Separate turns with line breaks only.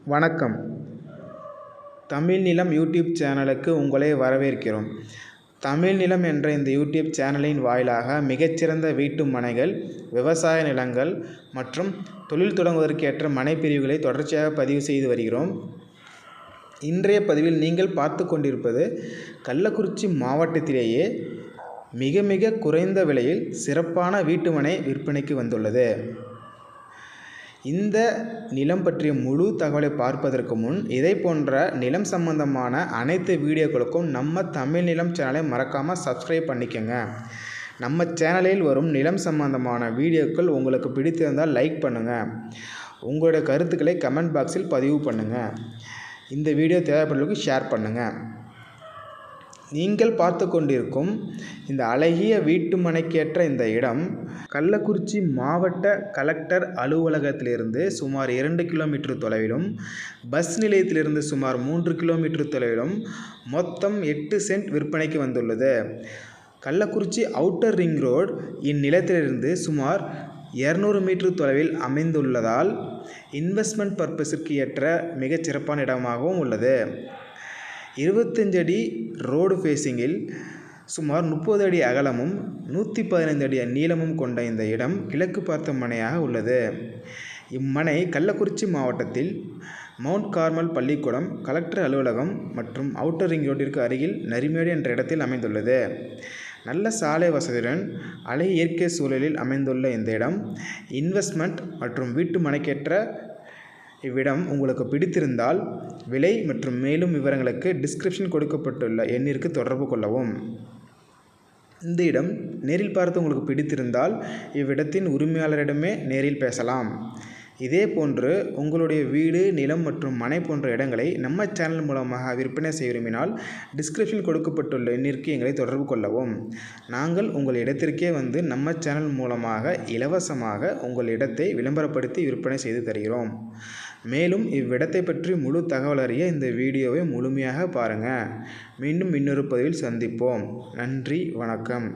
வணக்கம். தமிழ் நிலம் யூடியூப் சேனலுக்கு உங்களை வரவேற்கிறோம். தமிழ் நிலம் என்ற இந்த யூடியூப் சேனலின் வாயிலாக மிகச்சிறந்த வீட்டு மனைகள், விவசாய நிலங்கள் மற்றும் தொழில் தொடங்குவதற்கேற்ற மனைப்பிரிவுகளை தொடர்ச்சியாக பதிவு செய்து வருகிறோம். இன்றைய பதிவில் நீங்கள் பார்த்து கொண்டிருப்பது கள்ளக்குறிச்சி மாவட்டத்திலேயே மிக மிக குறைந்த விலையில் சிறப்பான வீட்டுமனை விற்பனைக்கு வந்துள்ளது. இந்த நிலம் பற்றிய முழு தகவலை பார்ப்பதற்கு முன் இதை போன்ற நிலம் சம்பந்தமான அனைத்து வீடியோக்களுக்கும் நம்ம தமிழ் நிலம் சேனலை மறக்காமல் சப்ஸ்கிரைப் பண்ணிக்கோங்க. நம்ம சேனலில் வரும் நிலம் சம்பந்தமான வீடியோக்கள் உங்களுக்கு பிடித்திருந்தால் லைக் பண்ணுங்கள். உங்களுடைய கருத்துக்களை கமெண்ட் பாக்ஸில் பதிவு பண்ணுங்கள். இந்த வீடியோ தேவைப்படுறவங்களுக்கு ஷேர் பண்ணுங்கள். நீங்கள் பார்த்து கொண்டிருக்கும் இந்த அழகிய வீட்டுமனைக்கேற்ற இந்த இடம் கள்ளக்குறிச்சி மாவட்ட கலெக்டர் அலுவலகத்திலிருந்து சுமார் 2 கிலோமீட்டர் தொலைவிலும், பஸ் நிலையத்திலிருந்து சுமார் 3 கிலோமீட்டர் தொலைவிலும் மொத்தம் 8 சென்ட் விற்பனைக்கு வந்துள்ளது. கள்ளக்குறிச்சி அவுட்டர் ரிங் ரோடு இந்நிலத்திலிருந்து சுமார் 200 மீட்டர் தொலைவில் அமைந்துள்ளதால் இன்வெஸ்ட்மெண்ட் பர்பஸிற்கு ஏற்ற மிகச் சிறப்பான இடமாகவும் உள்ளது. 25 அடி ரோடு ஃபேஸிங்கில் சுமார் 30 அடி அகலமும் 115 அடி நீளமும் கொண்ட இந்த இடம் கிழக்கு பார்த்த மனையாக உள்ளது. இம்மனை கள்ளக்குறிச்சி மாவட்டத்தில் மவுண்ட் கார்மல் பள்ளிக்கூடம், கலெக்டர் அலுவலகம் மற்றும் அவுட்டர் ரிங் ரோட்டிற்கு அருகில் நரிமேடு என்ற இடத்தில் அமைந்துள்ளது. நல்ல சாலை வசதியுடன் அழகிய இயற்கை சூழலில் அமைந்துள்ள இந்த இடம் இன்வெஸ்ட்மெண்ட் மற்றும் வீட்டு மனைக்கேற்ற இவ்விடம் உங்களுக்கு பிடித்திருந்தால் விலை மற்றும் மேலும் விவரங்களுக்கு டிஸ்கிரிப்ஷன் கொடுக்கப்பட்டுள்ள எண்ணிற்கு தொடர்பு கொள்ளவும். இந்த இடம் நேரில் பார்த்து உங்களுக்கு பிடித்திருந்தால் இவ்விடத்தின் உரிமையாளரிடமே நேரில் பேசலாம். இதே போன்று உங்களுடைய வீடு, நிலம் மற்றும் மனை போன்ற இடங்களை நம்ம சேனல் மூலமாக விற்பனை செய்ய விரும்பினால் டிஸ்கிரிப்ஷனில் கொடுக்கப்பட்டுள்ள எண்ணிற்கு எங்களை தொடர்பு கொள்ளவும். நாங்கள் உங்கள் இடத்திற்கே வந்து நம்ம சேனல் மூலமாக இலவசமாக உங்கள் இடத்தை விளம்பரப்படுத்தி விற்பனை செய்து தருகிறோம். மேலும் இவ்விடத்தை பற்றி முழு தகவல் அறிய இந்த வீடியோவை முழுமையாக பாருங்கள். மீண்டும் இன்னொரு பதிவில் சந்திப்போம். நன்றி, வணக்கம்.